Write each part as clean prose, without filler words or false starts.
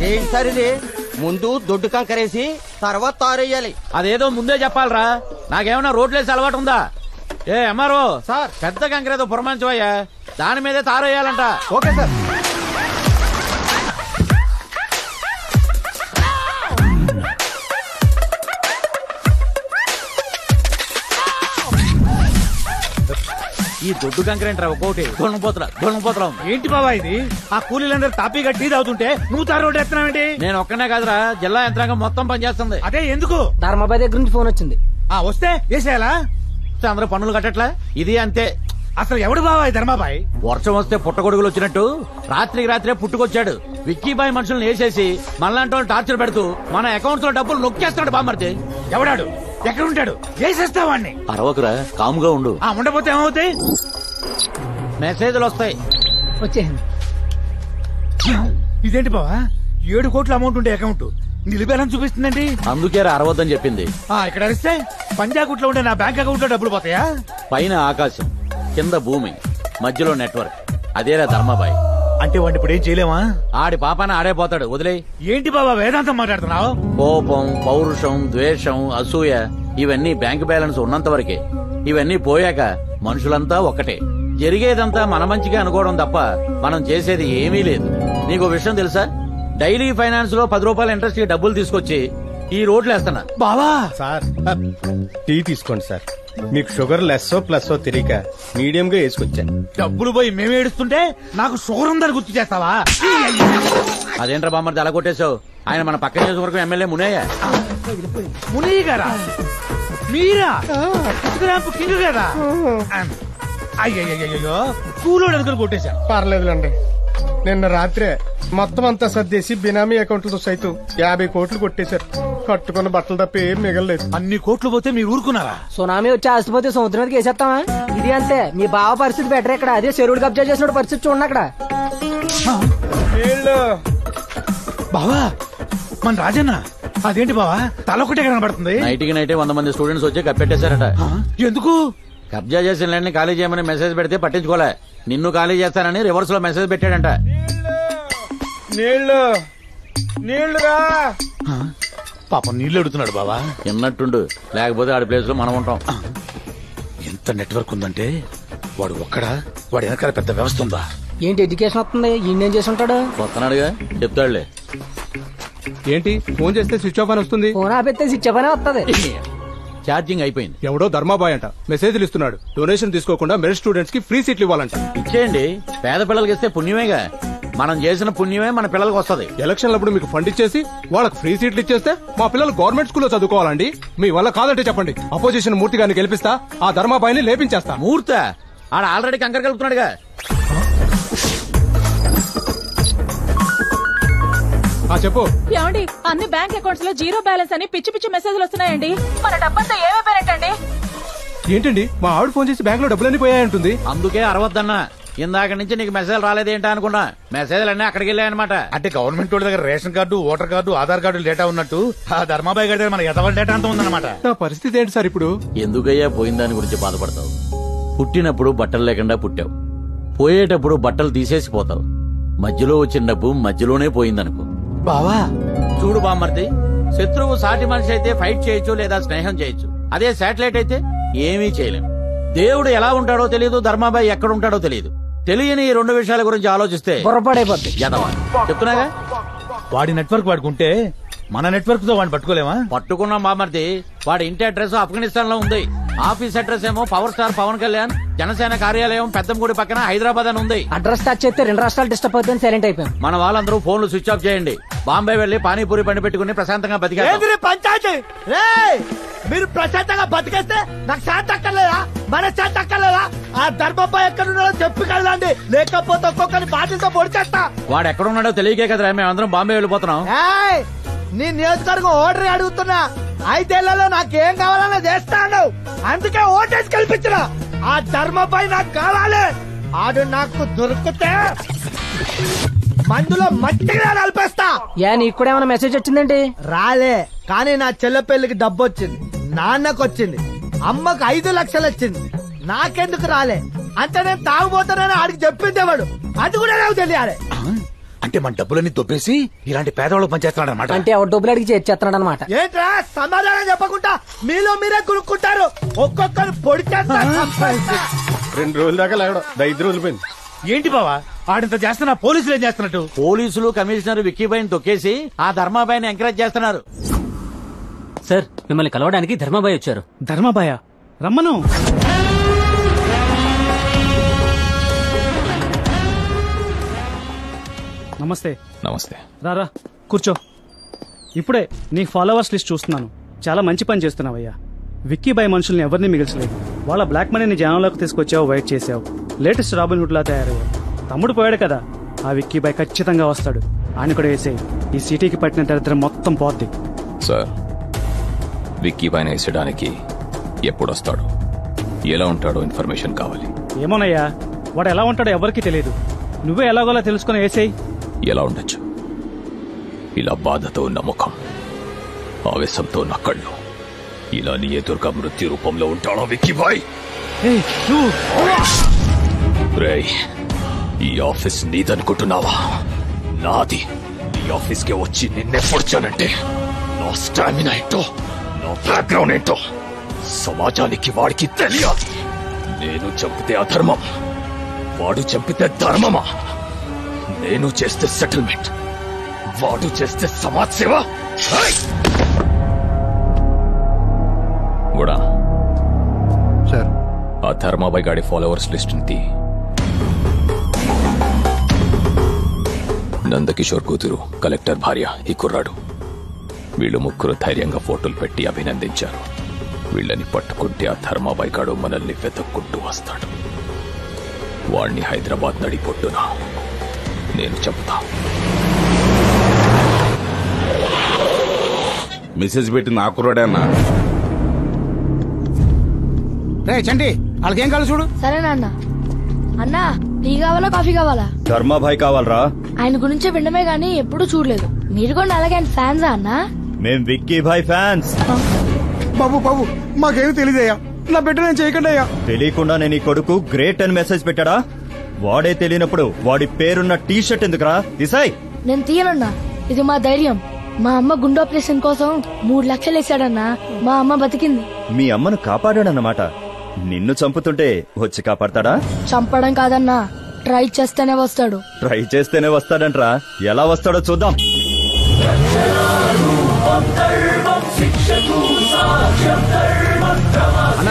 ఏంటి సార్ ఇది? ముందు దొడ్డు కంకరేసి తర్వాత తారేయాలి. అదేదో ముందే చెప్పాలరా. నాకేమన్నా రోడ్లేసి అలవాటు ఉందా? ఏ ఎంఆర్ఓ సార్, పెద్ద కంకరేదో పురమాంచవయ్యా, దాని మీదే తారేయాలంట. Okay sir. ఈ దొడ్డు కంకరేంట్రా ఒక్కోటి దొంగపోతురా. ఏంటి బాబా ఇది? ఆ కూలీలందరూ తాపీగా టీ తాగుతుంటే నువ్వు తారు రోడ్డు ఎత్తున్నావేంటి? నేను ఒక్కనే కాదురా, జిల్లా యంత్రాంగం మొత్తం పనిచేస్తుంది. అదే ఎందుకు? ధర్మాబాయ్ దగ్గర నుంచి ఫోన్ వచ్చింది. వస్తే వేసేయాలా? అందరూ పన్నులు కట్టట్లా, ఇది అంతే. అసలు ఎవడు బాబాయ్ ధర్మాబాయ్? వర్షం వస్తే పుట్టగొడుగులు వచ్చినట్టు రాత్రికి రాత్రే పుట్టుకొచ్చాడు. విక్కీబాయ్ మనుషులను వేసేసి మనలాంటి వాళ్ళు టార్చర్ పెడుతూ మన అకౌంట్స్ లో డబ్బులు నొక్కేస్తాడు బామ్మర్ది. ఎవడాడు? ఎక్కడుంటాడు? వేసేస్తావాడిని. అరవకురా, కాముగా ఉండు. ఉండపోతే ఏమవుతాయి? మెసేజ్లు వస్తాయి. వచ్చేసింది. ఇదేంటి బావా, 7 కోట్ల అమౌంట్ ఉండే అకౌంట్ నిలిపేయాలని చూపిస్తుందండి. అందుకే అరవద్దని చెప్పింది. ఇక్కడ అరిస్తే పంజాగుట్లో ఉండే నా బ్యాంక్ అకౌంట్ లో డబ్బులు పోతాయా? పైన ఆకాశం, కింద భూమి, మధ్యలో నెట్వర్క్, అదేరా ధర్మాబాయ్. అంటే వాడిని ఇప్పుడు ఏం చేయలేమా? ఆడి పాపాన ఆడే పోతాడు, వదిలే. ఏంటి బాబా వేదాంతం మాట్లాడుతున్నావు? కోపం, పౌరుషం, ద్వేషం, అసూయ ఇవన్నీ బ్యాంక్ బ్యాలెన్స్ ఉన్నంత వరకే. ఇవన్నీ పోయాక మనుషులంతా ఒక్కటే. జరిగేదంతా మన మంచిగా అనుకోవడం తప్ప మనం చేసేది ఏమీ లేదు. నీకు విషయం తెలుసా? డైలీ ఫైనాన్స్ లో 10 రూపాయల ఇంట్రెస్ట్ కి డబ్బులు తీసుకొచ్చి ఈ రోడ్లు వేస్తున్నా. బావా సార్ టీ తీసుకోండి సార్. మీకు షుగర్ లెస్సో ప్లస్సో తెలియక మీడియం గా వేసుకొచ్చాను. డబ్బులు పోయి మేము ఏడుస్తుంటే నాకు షుగర్ ఉందని గుర్తు చేస్తావా? అదేంట్రా బామ్మర్ది అలా కొట్టేశావు? ఆయన మన పక్క నియోజకవర్గం ఎమ్మెల్యే మునయ్య. మునయ్య గారా? మీరా కింగ్ కదా? అయ్యయ్యో కూలోడు అనుకుని కొట్టేశాను. పర్లేదులండి. నిన్న రాత్రే మొత్తం అంతా సర్దేసి బినామీ అకౌంట్లతో సైతం 50 కోట్లు కొట్టేశారు. కట్టుకున్న బట్టలు తప్ప ఏం మిగలలేదు. అన్ని కోట్లు పోతే మీరు ఊరుకున్నారా? సునామీ వచ్చి ఆస్తిపోతే సముద్రం మీదకి వేసేస్తావా? ఇది అంతే. మీ బావ పరిస్థితి బెటర్ ఇక్కడ. అదే చెరువుడు కబ్జా చేసిన పరిస్థితి చూడండి అక్కడ. బావా మన రాజన్న అదేంటి బావా తల ఒకటే కనబడుతుంది? నైట్కి నైటే 100 మంది స్టూడెంట్స్ వచ్చి కప్పెట్టేశారట. ఎందుకు? కబ్జా చేసిన ల్యాండ్ ని ఖాళీ చేయమని మెసేజ్ పెడితే పట్టించుకోలే. నిన్ను ఖాళీ చేస్తానని రివర్స్ లో మెసేజ్ పెట్టాడంట. నీళ్లురా పాపం నీళ్లు అడుగుతున్నాడు బావా. ఎన్నట్టుండు, లేకపోతే ఆడి ప్లేస్ లో మనం ఉంటాం. ఎంత నెట్వర్క్ ఉందంటే వాడు ఒక్కడా? వాడి వెనకాల పెద్ద వ్యవస్థ ఉందా? ఏంటి ఎడ్యుకేషన్ వస్తుంది? ఈయన ఏం చేసి ఉంటాడు? వస్తున్నాడుగా, చెప్తాడులే. ఏంటి ఫోన్ చేస్తే స్విచ్ ఆఫ్ అని వస్తుంది? ఫోన్ ఆపెత్తే ఇచ్చేపనే వస్తుంది. ఛార్జింగ్ అయిపోయింది. ఎవడో ధర్మాబాయ్ అంట మెసేజ్లు ఇస్తున్నాడు. డొనేషన్ తీసుకోకుండా మెరిట్ స్టూడెంట్స్ కి ఫ్రీ సీట్లు ఇవ్వాలంట. ఇచ్చేయండి, పేద పిల్లలకి ఇస్తే పుణ్యమేగా. మనం చేసిన పుణ్యమే మన పిల్లలకు వస్తుంది. ఎలక్షన్లప్పుడు మీకు ఫండ్ ఇచ్చేసి వాళ్ళకి ఫ్రీ సీట్లు ఇచ్చేస్తే మా పిల్లలు గవర్నమెంట్ స్కూల్లో చదువుకోవాలండి. మీ వల్ల కాదంటే చెప్పండి. అపోజిషన్ మూర్తి గారిని గెలిపిస్తా, ఆ ధర్మాబాయిని లేపించేస్తా. మూర్త ఆడ ఆల్రెడీ కంకర కలుపుతున్నాడుగా. చెప్పు. ఏమండి, అన్ని బ్యాంక్ అకౌంట్స్ లో 0 బ్యాలెన్స్ అని పిచ్చి పిచ్చి మెసేజ్లు వస్తున్నాయండి. మన డబ్బంతా ఏమైపోయినట్టండి? ఏంటండి మా ఆవిడ ఫోన్ చేసి బ్యాంక్ లో డబ్బులన్నీ పోయాయంటుంది. అందుకే అరవద్దన్నా. ఇందాక నుంచి నీకు మెసేజ్ రాలేదేంటా అనుకున్నా. మెసేజ్లు అన్నీ అక్కడికి వెళ్ళాయన్నమాట. అంటే గవర్నమెంట్ వాళ్ళ దగ్గర ration card, voter card, Aadhaar card data ఉన్నట్టు ఆ ధర్మాబాయ్ గారి దగ్గర మన ఎదవల డేటా అంతా ఉందన్నమాట. నా పరిస్థితి ఏంటి సార్ ఇప్పుడు? ఎందుకయ్యా పోయిన దాని గురించి బాధపడతావు? పుట్టినప్పుడు బట్టలు లేకుండా పుట్టావు, పోయేటప్పుడు బట్టలు తీసేసి పోతావు. మధ్యలో వచ్చిన డబ్బు మధ్యలోనే పోయిందనుకో. బావా చూడు బామ్మర్ది, శత్రువు సాటి మనిషి అయితే ఫైట్ చేయొచ్చు లేదా స్నేహం చేయొచ్చు. అదే శాటిలైట్ అయితే ఏమీ చేయలేం. దేవుడు ఎలా ఉంటాడో తెలియదు, ధర్మాబాయ్ ఎక్కడ ఉంటాడో తెలియదు. తెలియని ఈ 2 విషయాల గురించి ఆలోచిస్తే పొరపాడైపోద్ది. చెప్తున్నాగా. వాడి నెట్వర్క్ వాడుకుంటే మన నెట్వర్క్ తో వాడిని పట్టుకోలేమా? పట్టుకున్నాం బామ్మర్ది. వాడి ఇంటి అడ్రస్ ఆఫ్ఘనిస్తాన్ లో ఉంది. ఆఫీస్ అడ్రస్ ఏమో పవర్ స్టార్ పవన్ కళ్యాణ్ జనసేన కార్యాలయం పెద్దంగుడి పక్కన హైదరాబాద్ అని ఉంది. అడ్రస్ టచ్ చేస్తే 2 రాష్ట్రాలు డిస్టర్బ్ అవుతుంది. సైలెంట్ అయిపోయాం. మన వాళ్ళందరూ ఫోన్లు స్విచ్ ఆఫ్ చేయండి. బాంబే వెళ్లి పానీపూరి పండి పెట్టుకుని ప్రశాంతంగా బతికారు. పంచాయతీ మీరు ప్రశాంతంగా బతికేస్తే నాకు శాంతి అక్కర్లేదా? మన శాంతి అక్కర్లేదా? ఆ ధర్మబాయ్ ఎక్కడున్నాడో చెప్పి కదండి, లేకపోతే ఒక్కొక్కరి బాధ్యత పొడిచేస్తా. వాడు ఎక్కడున్నాడో తెలియకే కదరా మేమందరం బాంబే వెళ్ళిపోతున్నాం. నీ నియోజకవర్గం ఓటరీ అడుగుతున్నా. 5 ఏళ్లలో నాకేం కావాలన్నా చేస్తాను. అందుకే ఓటేసి కల్పించిన. ఆ ధర్మబాయ్ నాకు కావాలి. ఆడు నాకు దొరికితే మందులో మట్టిగా నలిపేస్తా. నీకు కూడా ఏమైనా మెసేజ్ వచ్చిందండి? రాలే, కానీ నా చెల్లె పెళ్లికి డబ్బు వచ్చింది, నాన్నకు వచ్చింది, అమ్మకు 5 లక్షలు వచ్చింది. నాకెందుకు రాలే? అంటే నేను తాగుపోతానని ఆడికి చెప్పిందేవాడు. అది కూడా నాకు తెలియాలి. అంటే మన డబ్బులన్నీ దొబ్బేసి ఇలాంటి పేదవాళ్ళకి పనిచేస్తున్నాడు అనమాట. అంటే ఎవరు డబ్బులు అడిగి చేస్తున్నాడు అనమాట. ఏంట్రా సమాధానం చెప్పకుండా మీలో మీరే కొనుక్కుంటారు. ఒక్కొక్కరు పొడి చేస్తా. 2 రోజుల దాకా లేవడం 5 రోజులు పోయింది. ఏంటి బావా ఆడింత చేస్తున్నా, పోలీసులు ఏం చేస్తున్నట్టు? పోలీసులు కమిషనర్ విక్కీబాయిని తొక్కేసి ఆ ధర్మాబాయిని ఎంకరేజ్ చేస్తున్నారు. సార్ మిమ్మల్ని కలవడానికి ధర్మాబాయి వచ్చారు. ధర్మాబాయ రమ్మను. నమస్తే. నమస్తే. రారా కూర్చో. ఇప్పుడే నీ ఫాలోవర్స్ లిస్ట్ చూస్తున్నాను. చాలా మంచి పని చేస్తున్నావయ్యా. విక్కీబాయ్ మనుషుల్ని ఎవరిని మిగిల్చలేదు. వాళ్ళ బ్లాక్ మనీని జనంలోకి తీసుకొచ్చావు, వైట్ చేసావు. లేటెస్ట్ రాబిన్ హుడ్ లా తయారయ్యావు. తమ్ముడు పోయాడు కదా, ఆ విక్కీబాయ్ ఖచ్చితంగా వస్తాడు. ఆయన కూడా వేసేయి. ఈ సిటీకి పట్టిన దరిద్రం మొత్తం పోద్ది. సార్ విక్కీ పైన వేసడానికి ఎప్పుడొస్తాడు, ఎలా ఉంటాడో ఇన్ఫర్మేషన్ కావాలి. ఏమోనయ్యా, వాడు ఎలా ఉంటాడో ఎవరికీ తెలియదు. నువ్వే ఎలాగోలా తెలుసుకుని వేసేయి. ఎలా ఉండొచ్చు? ఇలా బాధతో ఉన్న ముఖం, ఆవేశంతో ఉన్న కళ్ళు, ఇలా నీ ఎదురుగా మృత్యు రూపంలో ఉంటాడో విక్కీబాయ్? రేయ్, ఈ ఆఫీస్ నీదనుకుంటున్నావా? నాది. ఈ ఆఫీస్ కి వచ్చి నిన్నే పొడిచానంటే నా స్టామినా ఏంటో, నా బ్యాక్గ్రౌండ్ ఏంటో సమాజానికి వాడికి తెలియాలి. నేను చంపితే అధర్మం, వాడు చంపితే ధర్మమా? నేను చేస్తే సెటిల్మెంట్, వాడు చేస్తే సమాజ్ సేవ. కూడా సార్ ఆ ధర్మాబాయ్ గాడి ఫాలోవర్స్ లిస్ట్ ని నందకిషోర్ కూతురు, కలెక్టర్ భార్య, ఈ కుర్రాడు, వీళ్ళు ముగ్గురు ధైర్యంగా ఫోటోలు పెట్టి అభినందించారు. వీళ్ళని పట్టుకుంటే ఆ ధర్మాబాయ్ గాడు మనల్ని వెతక్కుంటూ వస్తాడు. వాణ్ణి హైదరాబాద్ నడిపొట్టున నేను చెప్తా. మెసేజ్ పెట్టి నా కుర్రాడే అన్నా. రే చండి, వాళ్ళకేం కావాలి చూడు. సరేనా అన్న. అన్నా టీ కావాలా కాఫీ కావాలా? ధర్మాభాయ్ కావాలరా. ఆయన గురించి వినమే గానీ ఎప్పుడు చూడలేదు. మీరు కూడా అలాగే ఫ్యాన్సా అన్నా? మేం విక్కీ భాయ్ ఫ్యాన్స్. బాబు బాబు మాకేమీ తెలియదయ్యా, నా బిడ్డ నేను చేయకుండా అయ్యా. తెలియకుండా నేను ఈ కొడుకు గ్రేట్ అని మెసేజ్ పెట్టాడా? వాడే తెలియనప్పుడు వాడి పేరున్న టీ షర్ట్ ఎందుకురా? తీసాయ్. నేను తీయనన్నా, ఇది మా ధైర్యం. మా అమ్మ గుండె ఆపరేషన్ కోసం 3 లక్షలు వేసాడన్నా. మా అమ్మ బతికింది. మీ అమ్మను కాపాడాడన్నమాట. నిన్ను చంపుతుంటే వచ్చి కాపాడతాడా? చంపడం కాదన్నా, ట్రై చేస్తేనే వస్తాడు. ట్రై చేస్తేనే వస్తాడంట్రా. ఎలా వస్తాడో చూద్దాం.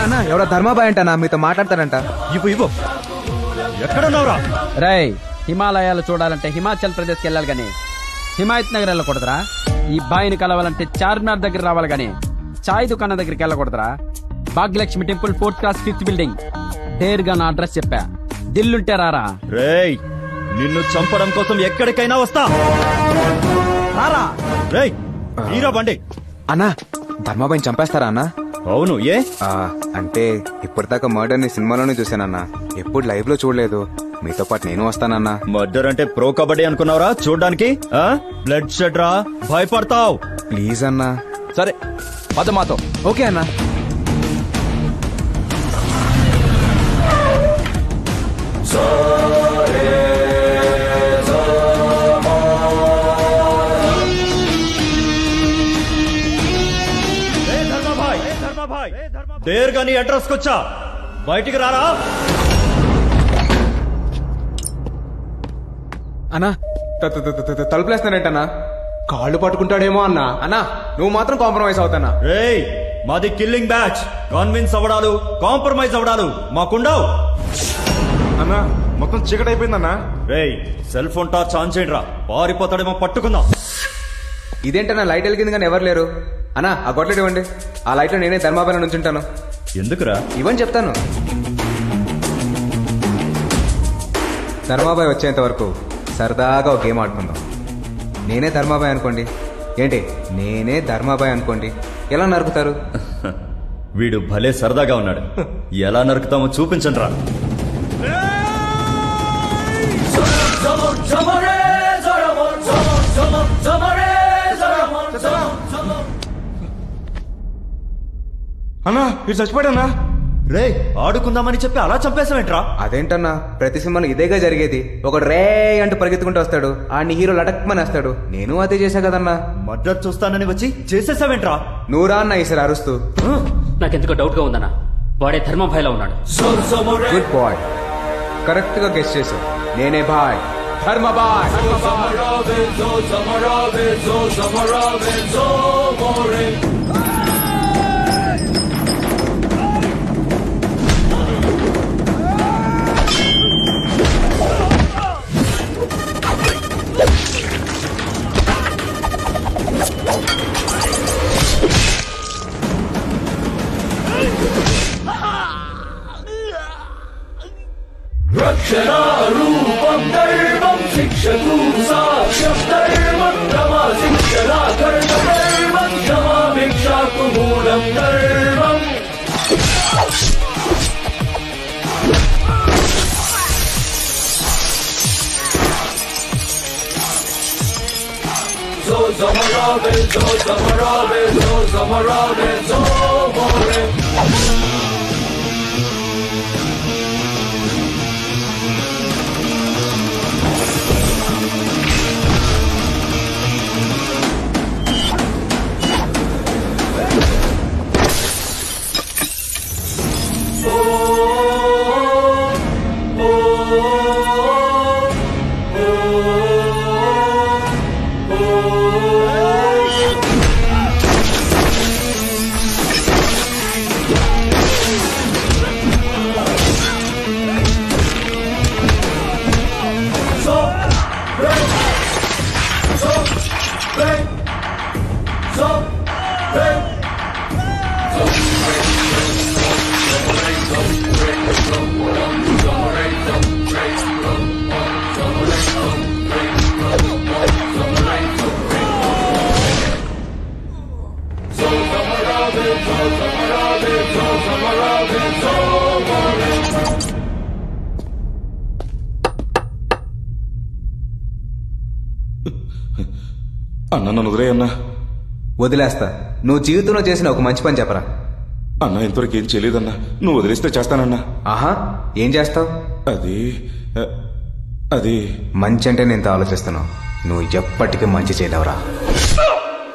అన్నా ఎవడో ధర్మాబాయ్ అంటనా మీతో మాట్లాడతాడంట. ఇవ్వు ఎక్కడున్నావురా? రై, హిమాలయాలు చూడాలంటే హిమాచల్ ప్రదేశ్కి వెళ్ళాలి గానీ హిమాయత్ నగర్ వెళ్ళకూడదురా. ఈ బాయిని కలవాలంటే చార్మినార్ దగ్గర రావాలి గానీ చాయ్ దుకాణం దగ్గరికి వెళ్ళకూడదురా. Bhagyalakshmi temple 4th class 5th building. డేర్గా నా అడ్రస్ చెప్పా, దిల్లుంటే రారా. రేయ్, నిన్ను చంపడం కోసం ఎక్కడికైనా వస్తా. రారా. రేయ్ హీరా బండి. అన్నా ధర్మాబాయిని చంపేస్తారా అన్నా? అవును, ఏ? అంటే ఇప్పటిదాకా మర్డర్ ని సినిమాలోనే చూసానన్నా, ఎప్పుడు లైవ్ లో చూడలేదు. మీతో పాటు నేను వస్తానన్నా. మర్డర్ అంటే ప్రో కబడ్డీ అనుకున్నావురా చూడ్డానికి? బ్లడ్ షెడ్ రా, భయపడతావు. ప్లీజ్ అన్నా. సరే పద మాతో. ఓకే అన్నా. దేర్గా నీ అడ్రస్ కొచ్చా, బయటికి రారా. అన్నా తలుపులేస్తానంటన్నా. కాళ్ళు పట్టుకుంటాడేమో అన్నా. అన్నా నువ్వు మాత్రం కాంప్రమైజ్ అవుతానా? రేయ్, మాది కిల్లింగ్ బ్యాచ్. కాన్విన్స్ అవ్వడాలు, కాంప్రమైజ్ అవ్వడాలు మాకుండవు. అన్నా మొత్తం చీకటి అయిపోయిందన్నా. రేయ్, సెల్ ఫోన్ టార్చ్ ఆన్ చేయండి రా, పారిపోతాడేమో పట్టుకుందాం. ఇదేంటన్నా లైట్ వెలిగింది కానీ ఎవరు లేరు. అన్నా ఆ గొట్లెట్ ఇవ్వండి, ఆ లైట్ లో నేనే ధర్మాబాయి నుంచుంటాను. ఎందుకురా? ఇవ్వని చెప్తాను. ధర్మాబాయి వచ్చేంత వరకు సరదాగా ఒక గేమ్ ఆడుకుందాం. నేనే ధర్మాబాయి అనుకోండి. ఏంటి, నేనే ధర్మాబాయి అనుకోండి. ఎలా నరుకుతారు? వీడు భలే సరదాగా ఉన్నాడు. ఎలా నరుకుతామో చూపించండి రా. అన్నా మీరు చచ్చిపోయాడన్నా. రే ఆడుకుందామని చెప్పి అలా చంపేసావేంట్రా? అదేంటన్నా ప్రతి సినిమాలో ఇదేగా జరిగేది. ఒకడు రే అంటూ పరిగెత్తుకుంటూ వస్తాడు, ఆడిని హీరో లటక్మని వేస్తాడు. నేను అదే చేశా కదన్నా. మర్డర్ చూస్తానని వచ్చి చేసేసావేంట్రా? నువ్వురా అన్న ఈసారి అరుస్తూ. నాకెందుకో డౌట్ గా ఉందన్నా, వాడే ధర్మభాయ్లో ఉన్నాడు. గుడ్ బాయ్, కరెక్ట్ గా గెస్ చేశావు. నేనే బాయ్, ధర్మ బాయ్. రక్షణారూపం ధర్మం శిక్షకు సాక్ష్యం ధర్మం క్షమా శిక్షణా కర్మ ధర్మం క్షమా భిక్షాకు మూలం ధర్మం. సో సమరావే సో సమరావే సో సమరావే సో మోరే. అన్న నన్ను వదిలేయన్నా. వదిలేస్తా. నువ్వు జీవితంలో చేసిన ఒక మంచి పని చెప్పరా. అన్న ఇంతవరకు ఏం చేయలేదన్నా, నువ్వు వదిలేస్తే చేస్తానన్నా. ఆహా, ఏం చేస్తావు? అది మంచి అంటే నేను ఆలోచిస్తున్నావు. నువ్వు ఎప్పటికీ మంచి చేయలేవరా.